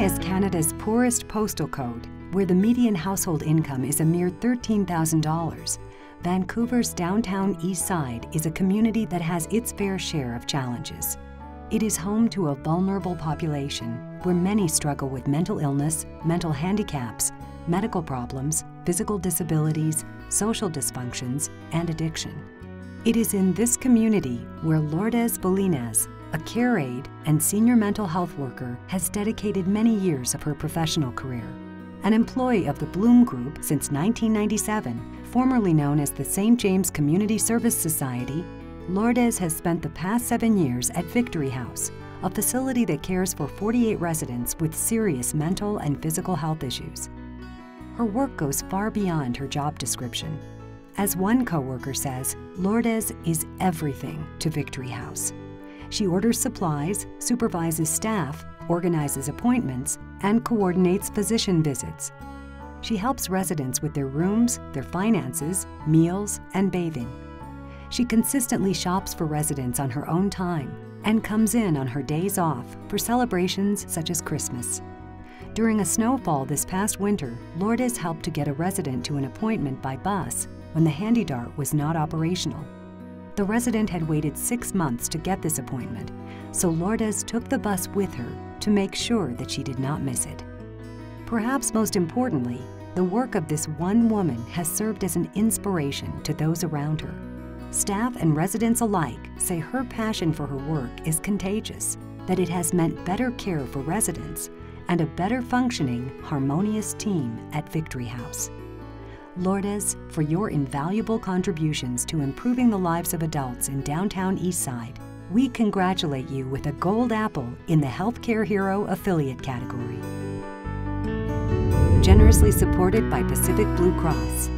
as Canada's poorest postal code, where the median household income is a mere $13,000, Vancouver's downtown east side is a community that has its fair share of challenges. It is home to a vulnerable population where many struggle with mental illness, mental handicaps, medical problems, physical disabilities, social dysfunctions, and addiction. It is in this community where Lourdes Bolinas, a care aide and senior mental health worker, has dedicated many years of her professional career. An employee of the Bloom Group since 1997, formerly known as the St. James Community Service Society, Lourdes has spent the past 7 years at Victory House, a facility that cares for 48 residents with serious mental and physical health issues. Her work goes far beyond her job description. As one coworker says, Lourdes is everything to Victory House. She orders supplies, supervises staff, organizes appointments, and coordinates physician visits. She helps residents with their rooms, their finances, meals, and bathing. She consistently shops for residents on her own time and comes in on her days off for celebrations such as Christmas. During a snowfall this past winter, Lourdes helped to get a resident to an appointment by bus when the HandyDART was not operational. The resident had waited 6 months to get this appointment, so Lourdes took the bus with her to make sure that she did not miss it. Perhaps most importantly, the work of this one woman has served as an inspiration to those around her. Staff and residents alike say her passion for her work is contagious, that it has meant better care for residents and a better functioning, harmonious team at Victory House. Lourdes, for your invaluable contributions to improving the lives of adults in downtown Eastside, we congratulate you with a Gold Apple in the Healthcare Hero Affiliate category. Generously supported by Pacific Blue Cross.